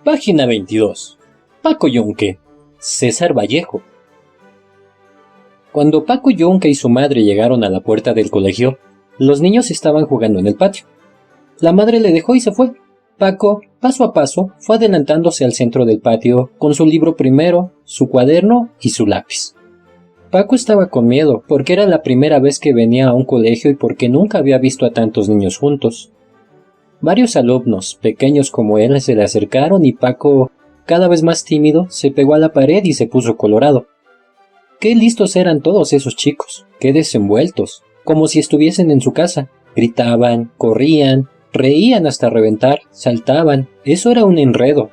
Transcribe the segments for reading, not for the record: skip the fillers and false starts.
Página 22. Paco Yunque. César Vallejo. Cuando Paco Yunque y su madre llegaron a la puerta del colegio, los niños estaban jugando en el patio. La madre le dejó y se fue. Paco, paso a paso, fue adelantándose al centro del patio con su libro primero, su cuaderno y su lápiz. Paco estaba con miedo porque era la primera vez que venía a un colegio y porque nunca había visto a tantos niños juntos. Varios alumnos, pequeños como él, se le acercaron y Paco, cada vez más tímido, se pegó a la pared y se puso colorado. Qué listos eran todos esos chicos, qué desenvueltos, como si estuviesen en su casa. Gritaban, corrían, reían hasta reventar, saltaban, eso era un enredo.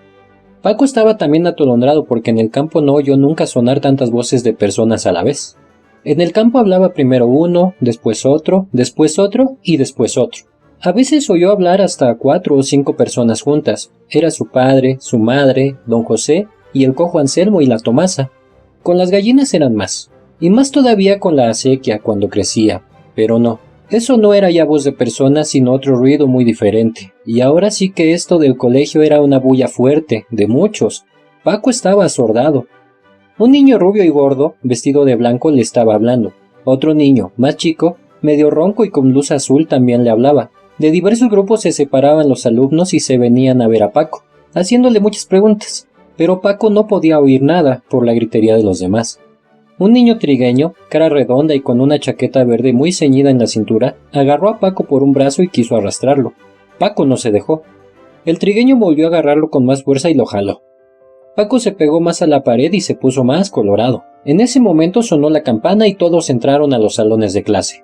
Paco estaba también atolondrado porque en el campo no oyó nunca sonar tantas voces de personas a la vez. En el campo hablaba primero uno, después otro y después otro. A veces oyó hablar hasta 4 o 5 personas juntas. Era su padre, su madre, don José y el cojo Anselmo y la Tomasa. Con las gallinas eran más, y más todavía con la acequia cuando crecía, pero no. Eso no era ya voz de personas sino otro ruido muy diferente, y ahora sí que esto del colegio era una bulla fuerte, de muchos. Paco estaba asordado. Un niño rubio y gordo, vestido de blanco, le estaba hablando. Otro niño, más chico, medio ronco y con luz azul, también le hablaba. De diversos grupos se separaban los alumnos y se venían a ver a Paco, haciéndole muchas preguntas, pero Paco no podía oír nada por la gritería de los demás. Un niño trigueño, cara redonda y con una chaqueta verde muy ceñida en la cintura, agarró a Paco por un brazo y quiso arrastrarlo. Paco no se dejó. El trigueño volvió a agarrarlo con más fuerza y lo jaló. Paco se pegó más a la pared y se puso más colorado. En ese momento sonó la campana y todos entraron a los salones de clase.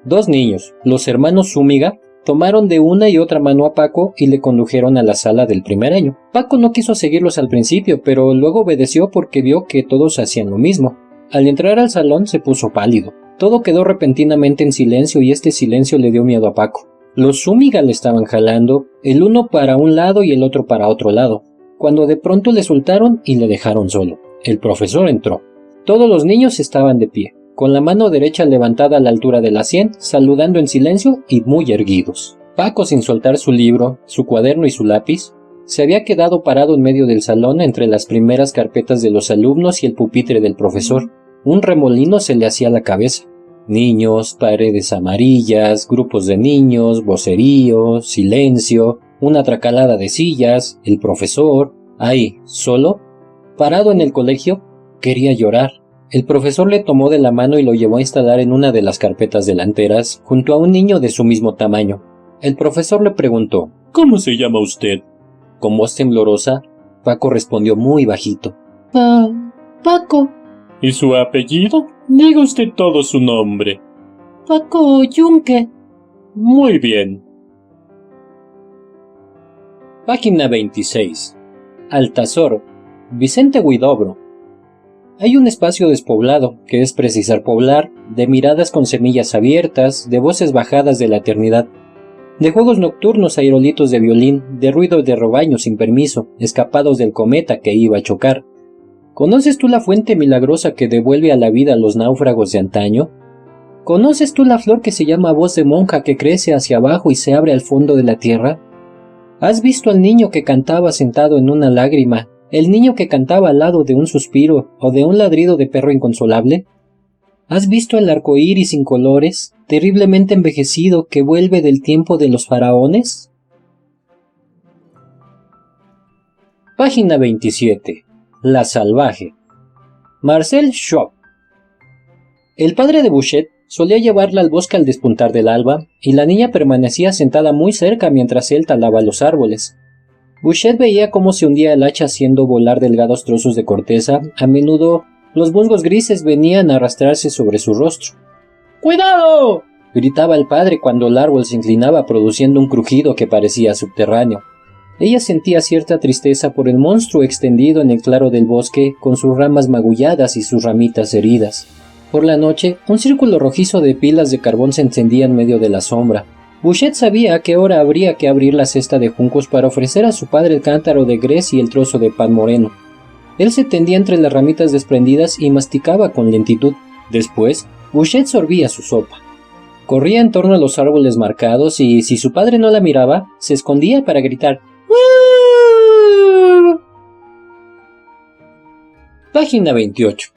2 niños, los hermanos Zúñiga, tomaron de una y otra mano a Paco y le condujeron a la sala del primer año. Paco no quiso seguirlos al principio, pero luego obedeció porque vio que todos hacían lo mismo. Al entrar al salón se puso pálido. Todo quedó repentinamente en silencio y este silencio le dio miedo a Paco. Los Zúñiga le estaban jalando, el uno para un lado y el otro para otro lado, cuando de pronto le soltaron y le dejaron solo. El profesor entró. Todos los niños estaban de pie, con la mano derecha levantada a la altura de la sien, saludando en silencio y muy erguidos. Paco, sin soltar su libro, su cuaderno y su lápiz, se había quedado parado en medio del salón entre las primeras carpetas de los alumnos y el pupitre del profesor. Un remolino se le hacía a la cabeza. Niños, paredes amarillas, grupos de niños, vocerío, silencio, una tracalada de sillas, el profesor, ahí, solo, parado en el colegio, quería llorar. El profesor le tomó de la mano y lo llevó a instalar en una de las carpetas delanteras, junto a un niño de su mismo tamaño. El profesor le preguntó, ¿cómo se llama usted? Con voz temblorosa, Paco respondió muy bajito. Paco. ¿Y su apellido? Diga usted todo su nombre. Paco Yunque. Muy bien. Página 26. Altazor. Vicente Huidobro. Hay un espacio despoblado, que es precisar poblar, de miradas con semillas abiertas, de voces bajadas de la eternidad, de juegos nocturnos aerolitos de violín, de ruido de rebaños sin permiso, escapados del cometa que iba a chocar. ¿Conoces tú la fuente milagrosa que devuelve a la vida a los náufragos de antaño? ¿Conoces tú la flor que se llama voz de monja que crece hacia abajo y se abre al fondo de la tierra? ¿Has visto al niño que cantaba sentado en una lágrima? ¿El niño que cantaba al lado de un suspiro o de un ladrido de perro inconsolable? ¿Has visto el arco iris sin colores, terriblemente envejecido que vuelve del tiempo de los faraones? Página 27. La salvaje. Marcel Schwab. El padre de Bouchet solía llevarla al bosque al despuntar del alba, y la niña permanecía sentada muy cerca mientras él talaba los árboles. Bouchet veía cómo se hundía el hacha haciendo volar delgados trozos de corteza. A menudo los musgos grises venían a arrastrarse sobre su rostro. ¡Cuidado!, gritaba el padre cuando el árbol se inclinaba produciendo un crujido que parecía subterráneo. Ella sentía cierta tristeza por el monstruo extendido en el claro del bosque con sus ramas magulladas y sus ramitas heridas. Por la noche, un círculo rojizo de pilas de carbón se encendía en medio de la sombra. Bouchet sabía a qué hora habría que abrir la cesta de juncos para ofrecer a su padre el cántaro de grés y el trozo de pan moreno. Él se tendía entre las ramitas desprendidas y masticaba con lentitud. Después, Bouchet sorbía su sopa. Corría en torno a los árboles marcados y, si su padre no la miraba, se escondía para gritar ¡Woo! Página 28.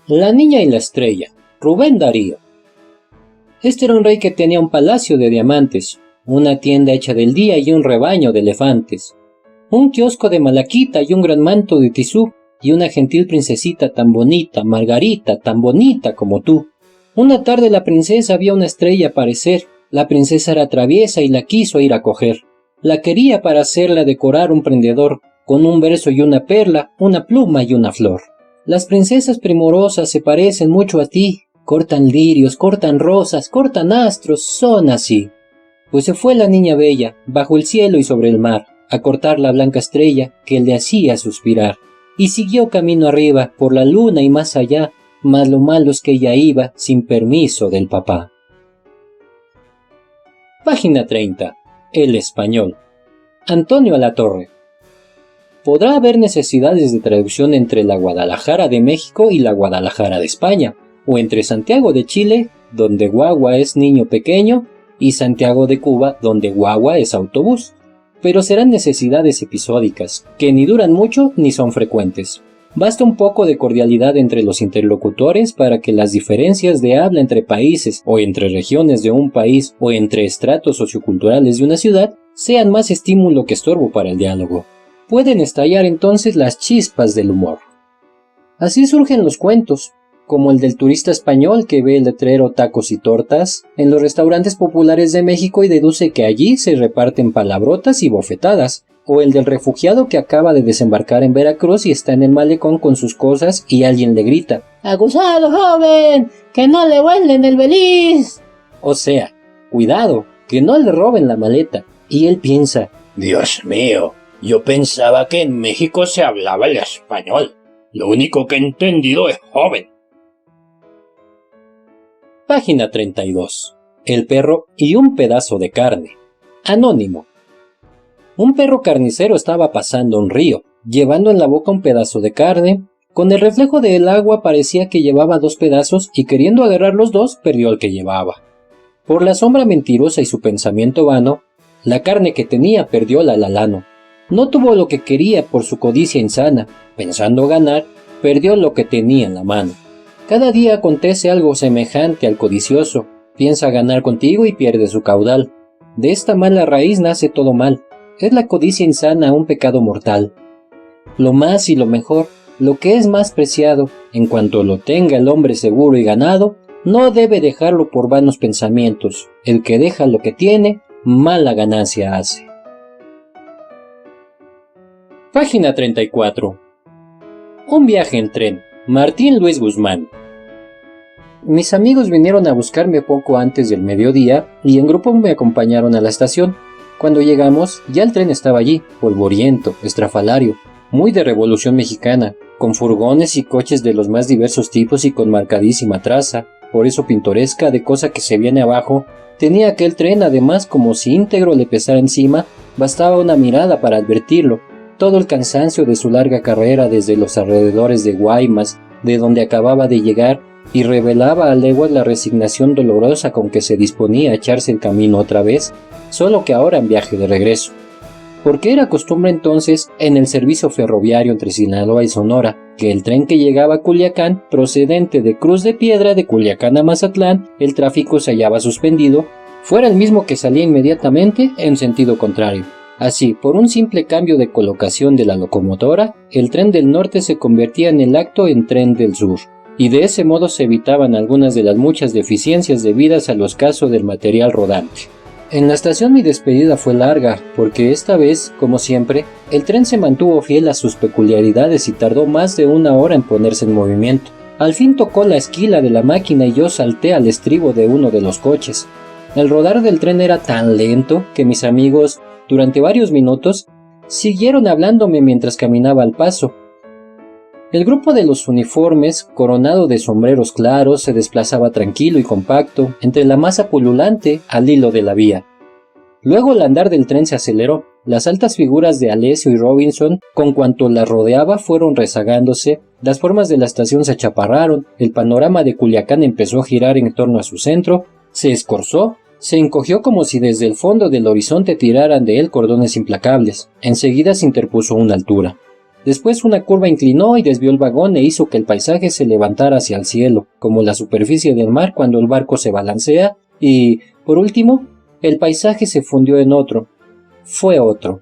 La niña y la estrella. Rubén Darío. Este era un rey que tenía un palacio de diamantes, una tienda hecha del día y un rebaño de elefantes, un kiosco de malaquita y un gran manto de tisú, y una gentil princesita tan bonita, Margarita, tan bonita como tú. Una tarde la princesa vio una estrella aparecer. La princesa era traviesa y la quiso ir a coger. La quería para hacerla decorar un prendedor, con un verso y una perla, una pluma y una flor. Las princesas primorosas se parecen mucho a ti, cortan lirios, cortan rosas, cortan astros, son así. Pues se fue la niña bella, bajo el cielo y sobre el mar, a cortar la blanca estrella que le hacía suspirar. Y siguió camino arriba, por la luna y más allá, mas lo malo es que ella iba sin permiso del papá. Página 30. El español. Antonio Alatorre. Podrá haber necesidades de traducción entre la Guadalajara de México y la Guadalajara de España, o entre Santiago de Chile, donde guagua es niño pequeño, y Santiago de Cuba, donde guagua es autobús. Pero serán necesidades episódicas, que ni duran mucho ni son frecuentes. Basta un poco de cordialidad entre los interlocutores para que las diferencias de habla entre países, o entre regiones de un país, o entre estratos socioculturales de una ciudad, sean más estímulo que estorbo para el diálogo. Pueden estallar entonces las chispas del humor. Así surgen los cuentos, como el del turista español que ve el letrero tacos y tortas en los restaurantes populares de México y deduce que allí se reparten palabrotas y bofetadas, o el del refugiado que acaba de desembarcar en Veracruz y está en el malecón con sus cosas y alguien le grita «¡Acusado, joven! ¡Que no le vuelen el beliz!». O sea, cuidado, que no le roben la maleta. Y él piensa Dios mío, yo pensaba que en México se hablaba el español. Lo único que he entendido es joven. Página 32. El perro y un pedazo de carne. Anónimo. Un perro carnicero estaba pasando un río, llevando en la boca un pedazo de carne. Con el reflejo del agua parecía que llevaba 2 pedazos y queriendo agarrar los 2 perdió el que llevaba. Por la sombra mentirosa y su pensamiento vano, la carne que tenía perdió la alano. No tuvo lo que quería por su codicia insana. Pensando ganar, perdió lo que tenía en la mano. Cada día acontece algo semejante al codicioso. Piensa ganar contigo y pierde su caudal. De esta mala raíz nace todo mal. Es la codicia insana un pecado mortal. Lo más y lo mejor, lo que es más preciado, en cuanto lo tenga el hombre seguro y ganado, no debe dejarlo por vanos pensamientos. El que deja lo que tiene, mala ganancia hace. Página 34. Un viaje en tren. Martín Luis Guzmán. Mis amigos vinieron a buscarme poco antes del mediodía y en grupo me acompañaron a la estación. Cuando llegamos, ya el tren estaba allí, polvoriento, estrafalario, muy de Revolución Mexicana, con furgones y coches de los más diversos tipos y con marcadísima traza, por eso pintoresca de cosa que se viene abajo. Tenía aquel tren además como si íntegro le pesara encima, bastaba una mirada para advertirlo, todo el cansancio de su larga carrera desde los alrededores de Guaymas, de donde acababa de llegar, y revelaba a leguas la resignación dolorosa con que se disponía a echarse el camino otra vez, solo que ahora en viaje de regreso. Porque era costumbre entonces, en el servicio ferroviario entre Sinaloa y Sonora, que el tren que llegaba a Culiacán, procedente de Cruz de Piedra de Culiacán a Mazatlán, el tráfico se hallaba suspendido, fuera el mismo que salía inmediatamente en sentido contrario. Así, por un simple cambio de colocación de la locomotora, el tren del norte se convertía en el acto en tren del sur, y de ese modo se evitaban algunas de las muchas deficiencias debidas a los casos del material rodante. En la estación mi despedida fue larga, porque esta vez, como siempre, el tren se mantuvo fiel a sus peculiaridades y tardó más de 1 hora en ponerse en movimiento. Al fin tocó la esquila de la máquina y yo salté al estribo de uno de los coches. El rodar del tren era tan lento que mis amigos, durante varios minutos, siguieron hablándome mientras caminaba al paso. El grupo de los uniformes, coronado de sombreros claros, se desplazaba tranquilo y compacto entre la masa pululante al hilo de la vía. Luego el andar del tren se aceleró. Las altas figuras de Alessio y Robinson, con cuanto las rodeaba, fueron rezagándose, las formas de la estación se achaparraron, el panorama de Culiacán empezó a girar en torno a su centro, se escorzó Se encogió como si desde el fondo del horizonte tiraran de él cordones implacables. Enseguida se interpuso una altura. Después una curva inclinó y desvió el vagón e hizo que el paisaje se levantara hacia el cielo, como la superficie del mar cuando el barco se balancea, y, por último, el paisaje se fundió en otro. Fue otro.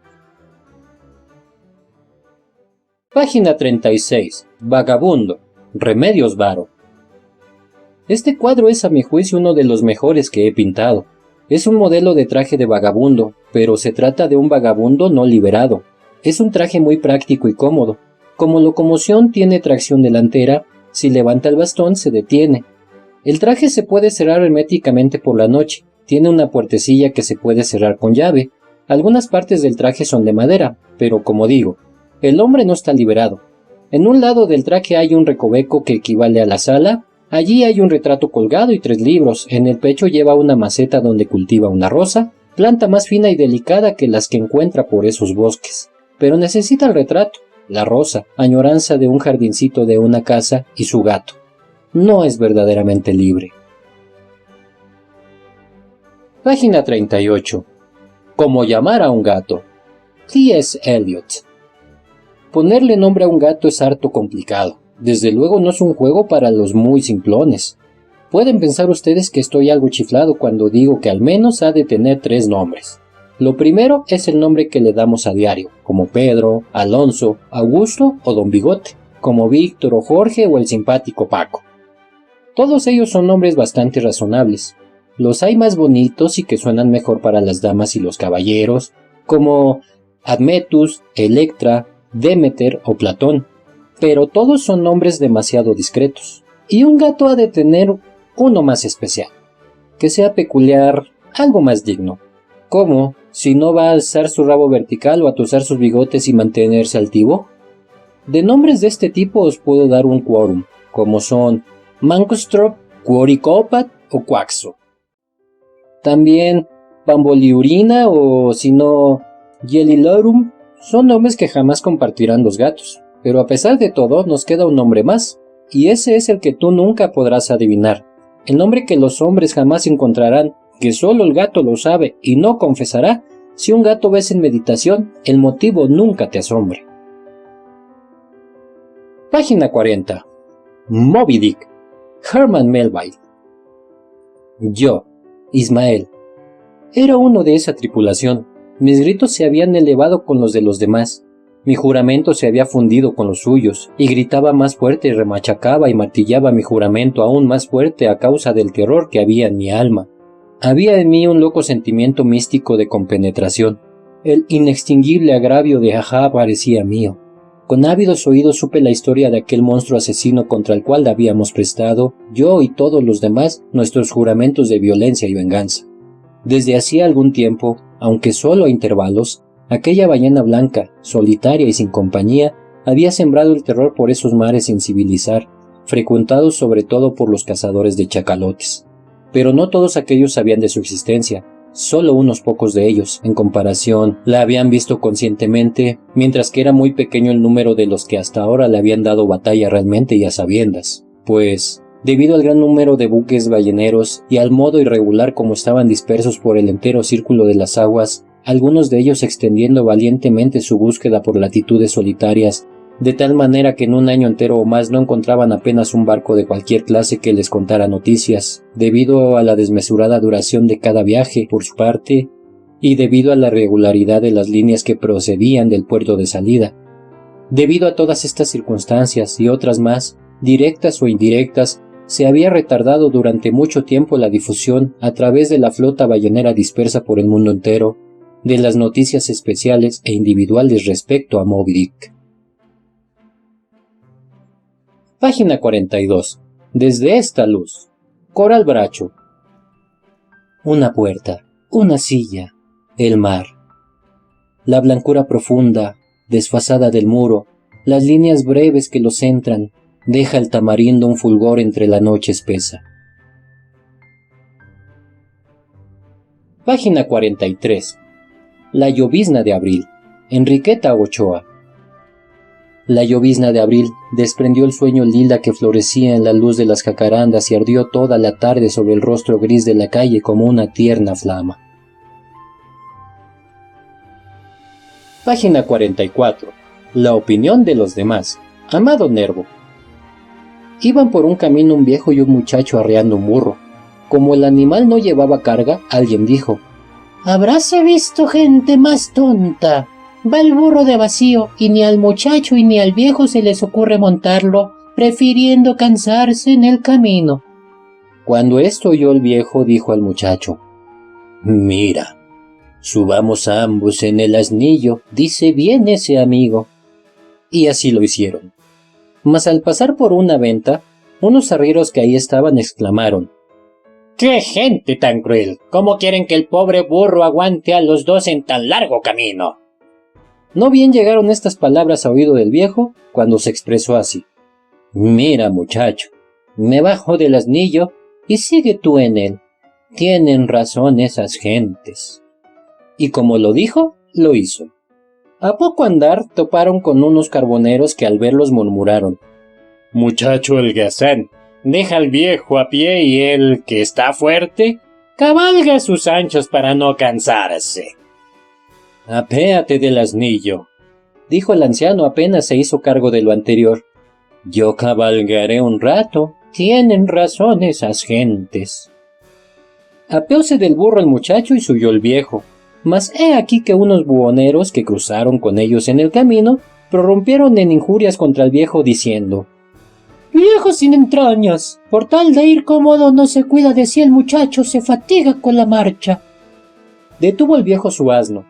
Página 36. Vagabundo. Remedios Varo. Este cuadro es a mi juicio uno de los mejores que he pintado. Es un modelo de traje de vagabundo, pero se trata de un vagabundo no liberado. Es un traje muy práctico y cómodo. Como locomoción tiene tracción delantera, si levanta el bastón se detiene. El traje se puede cerrar herméticamente por la noche, tiene una puertecilla que se puede cerrar con llave. Algunas partes del traje son de madera, pero como digo, el hombre no está liberado. En un lado del traje hay un recoveco que equivale a la sala. Allí hay un retrato colgado y 3 libros. En el pecho lleva una maceta donde cultiva una rosa, planta más fina y delicada que las que encuentra por esos bosques. Pero necesita el retrato, la rosa, añoranza de un jardincito de una casa y su gato. No es verdaderamente libre. Página 38. Cómo llamar a un gato. T.S. Eliot. Ponerle nombre a un gato es harto complicado. Desde luego no es un juego para los muy simplones. Pueden pensar ustedes que estoy algo chiflado cuando digo que al menos ha de tener 3 nombres. Lo primero es el nombre que le damos a diario, como Pedro, Alonso, Augusto o Don Bigote, como Víctor o Jorge o el simpático Paco. Todos ellos son nombres bastante razonables. Los hay más bonitos y que suenan mejor para las damas y los caballeros, como Admetus, Electra, Demeter o Platón. Pero todos son nombres demasiado discretos, y un gato ha de tener uno más especial, que sea peculiar, algo más digno, como si no va a alzar su rabo vertical o a tosar sus bigotes y mantenerse altivo. De nombres de este tipo os puedo dar un quórum, como son Mancostrop, Quoricopat o Quaxo. También Bamboliurina o si no Yelilorum son nombres que jamás compartirán los gatos. Pero a pesar de todo, nos queda un nombre más, y ese es el que tú nunca podrás adivinar, el nombre que los hombres jamás encontrarán, que solo el gato lo sabe y no confesará. Si un gato ves en meditación, el motivo nunca te asombre. Página 40. Moby Dick. Herman Melville. Yo, Ismael, era uno de esa tripulación. Mis gritos se habían elevado con los de los demás. Mi juramento se había fundido con los suyos, y gritaba más fuerte y remachacaba y martillaba mi juramento aún más fuerte a causa del terror que había en mi alma. Había en mí un loco sentimiento místico de compenetración. El inextinguible agravio de Ajá parecía mío. Con ávidos oídos supe la historia de aquel monstruo asesino contra el cual habíamos prestado, yo y todos los demás, nuestros juramentos de violencia y venganza. Desde hacía algún tiempo, aunque solo a intervalos, aquella ballena blanca, solitaria y sin compañía, había sembrado el terror por esos mares sin civilizar, frecuentados sobre todo por los cazadores de chacalotes. Pero no todos aquellos sabían de su existencia, solo unos pocos de ellos, en comparación, la habían visto conscientemente, mientras que era muy pequeño el número de los que hasta ahora le habían dado batalla realmente y a sabiendas, pues, debido al gran número de buques balleneros y al modo irregular como estaban dispersos por el entero círculo de las aguas, algunos de ellos extendiendo valientemente su búsqueda por latitudes solitarias, de tal manera que en un año entero o más no encontraban apenas un barco de cualquier clase que les contara noticias, debido a la desmesurada duración de cada viaje, por su parte, y debido a la regularidad de las líneas que procedían del puerto de salida. Debido a todas estas circunstancias y otras más, directas o indirectas, se había retardado durante mucho tiempo la difusión, a través de la flota ballenera dispersa por el mundo entero, de las noticias especiales e individuales respecto a Moby Dick. Página 42. Desde esta luz. Coral Bracho. Una puerta, una silla, el mar. La blancura profunda, desfasada del muro, las líneas breves que lo centran, deja el tamarindo un fulgor entre la noche espesa. Página 43. La llovizna de abril. Enriqueta Ochoa. La llovizna de abril desprendió el sueño lila que florecía en la luz de las jacarandas y ardió toda la tarde sobre el rostro gris de la calle como una tierna flama. Página 44. La opinión de los demás. Amado Nervo. Iban por un camino un viejo y un muchacho arreando un burro. Como el animal no llevaba carga, alguien dijo: «Habráse visto gente más tonta. Va el burro de vacío y ni al muchacho y ni al viejo se les ocurre montarlo, prefiriendo cansarse en el camino». Cuando esto oyó el viejo, dijo al muchacho: «Mira, subamos a ambos en el asnillo, dice bien ese amigo». Y así lo hicieron. Mas al pasar por una venta, unos arrieros que ahí estaban exclamaron: «¡Qué gente tan cruel! ¿Cómo quieren que el pobre burro aguante a los dos en tan largo camino?». No bien llegaron estas palabras a oído del viejo, cuando se expresó así: «Mira, muchacho, me bajo del asnillo y sigue tú en él. Tienen razón esas gentes». Y como lo dijo, lo hizo. A poco andar toparon con unos carboneros que al verlos murmuraron: «Muchacho holgazán, deja al viejo a pie y él, que está fuerte, cabalga sus anchos para no cansarse». «Apéate del asnillo», dijo el anciano apenas se hizo cargo de lo anterior. «Yo cabalgaré un rato, tienen razón esas gentes». Apeóse del burro el muchacho y subió el viejo. Mas he aquí que unos buhoneros que cruzaron con ellos en el camino prorrumpieron en injurias contra el viejo diciendo: «Viejo sin entrañas, por tal de ir cómodo no se cuida de si el muchacho se fatiga con la marcha». Detuvo el viejo su asno.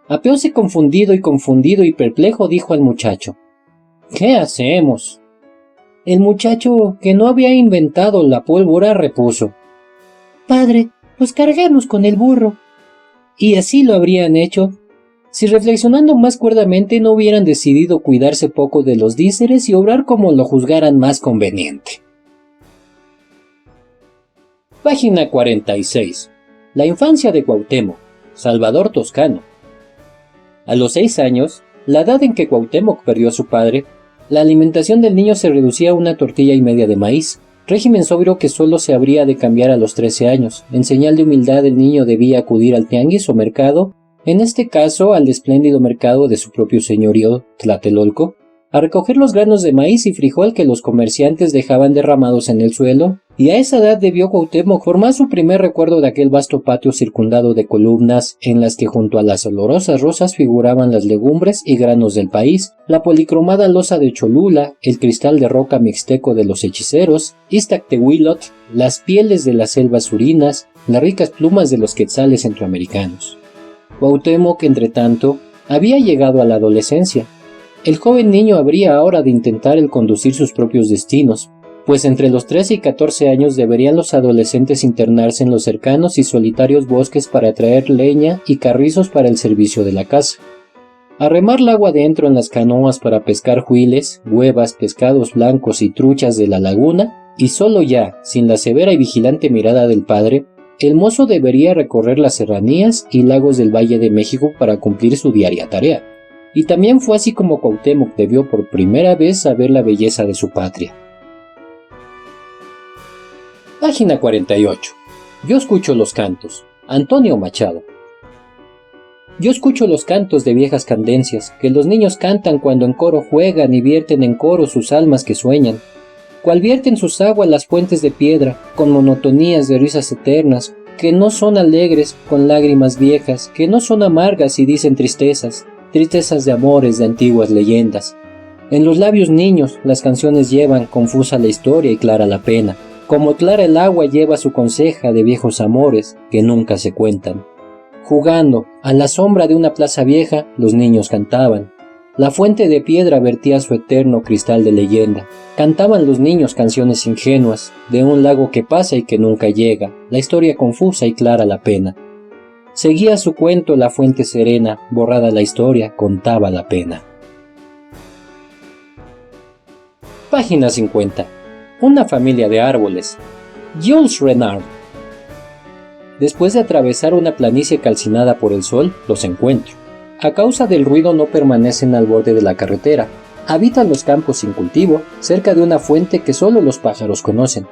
Apeóse confundido y perplejo dijo al muchacho: «¿Qué hacemos?». El muchacho, que no había inventado la pólvora, repuso: «Padre, pues carguemos con el burro». Y así lo habrían hecho, si reflexionando más cuerdamente no hubieran decidido cuidarse poco de los díceres y obrar como lo juzgaran más conveniente. Página 46. La infancia de Cuauhtémoc, Salvador Toscano. A los 6 años, la edad en que Cuauhtémoc perdió a su padre, la alimentación del niño se reducía a una tortilla y media de maíz, régimen sobrio que solo se habría de cambiar a los 13 años. En señal de humildad el niño debía acudir al tianguis o mercado, en este caso al espléndido mercado de su propio señorío, Tlatelolco, a recoger los granos de maíz y frijol que los comerciantes dejaban derramados en el suelo, y a esa edad debió Cuauhtémoc formar su primer recuerdo de aquel vasto patio circundado de columnas en las que junto a las olorosas rosas figuraban las legumbres y granos del país, la policromada loza de Cholula, el cristal de roca mixteco de los hechiceros, Iztaccíhuatl, las pieles de las selvas surinas, las ricas plumas de los quetzales centroamericanos. Cuauhtémoc, entretanto, había llegado a la adolescencia. El joven niño habría ahora de intentar el conducir sus propios destinos, pues entre los 13 y 14 años deberían los adolescentes internarse en los cercanos y solitarios bosques para traer leña y carrizos para el servicio de la casa, arremar el agua dentro en las canoas para pescar juiles, huevas, pescados blancos y truchas de la laguna, y solo ya, sin la severa y vigilante mirada del padre, el mozo debería recorrer las serranías y lagos del Valle de México para cumplir su diaria tarea. Y también fue así como Cuauhtémoc debió por primera vez saber la belleza de su patria. Página 48. Yo escucho los cantos. Antonio Machado. Yo escucho los cantos de viejas candencias, que los niños cantan cuando en coro juegan y vierten en coro sus almas que sueñan, cual vierten sus aguas las fuentes de piedra, con monotonías de risas eternas, que no son alegres con lágrimas viejas, que no son amargas y dicen tristezas de amores de antiguas leyendas. En los labios niños las canciones llevan confusa la historia y clara la pena, como clara el agua lleva su conseja de viejos amores que nunca se cuentan. Jugando, a la sombra de una plaza vieja, los niños cantaban. La fuente de piedra vertía su eterno cristal de leyenda. Cantaban los niños canciones ingenuas, de un lago que pasa y que nunca llega, la historia confusa y clara la pena. Seguía su cuento la fuente serena, borrada la historia, contaba la pena. Página 50. Una familia de árboles. Jules Renard. Después de atravesar una planicie calcinada por el sol, los encuentro. A causa del ruido no permanecen al borde de la carretera. Habitan los campos sin cultivo, cerca de una fuente que solo los pájaros conocen.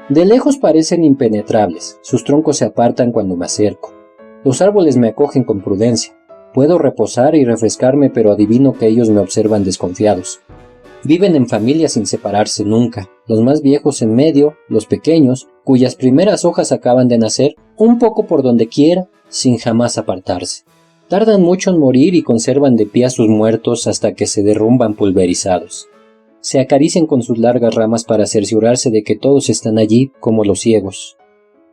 De lejos parecen impenetrables, sus troncos se apartan cuando me acerco. Los árboles me acogen con prudencia. Puedo reposar y refrescarme, pero adivino que ellos me observan desconfiados. Viven en familia sin separarse nunca, los más viejos en medio, los pequeños, cuyas primeras hojas acaban de nacer, un poco por donde quiera, sin jamás apartarse. Tardan mucho en morir y conservan de pie a sus muertos hasta que se derrumban pulverizados. Se acarician con sus largas ramas para cerciorarse de que todos están allí como los ciegos.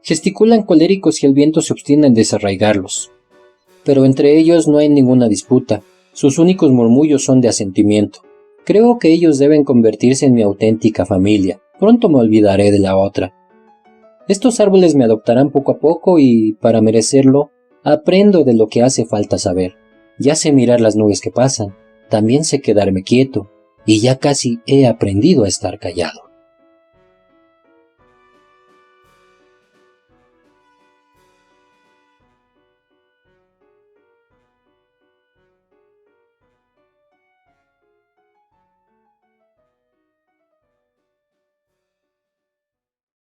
Gesticulan coléricos y el viento se obstina en desarraigarlos. Pero entre ellos no hay ninguna disputa, sus únicos murmullos son de asentimiento. Creo que ellos deben convertirse en mi auténtica familia, pronto me olvidaré de la otra. Estos árboles me adoptarán poco a poco y, para merecerlo, aprendo de lo que hace falta saber. Ya sé mirar las nubes que pasan, también sé quedarme quieto, y ya casi he aprendido a estar callado.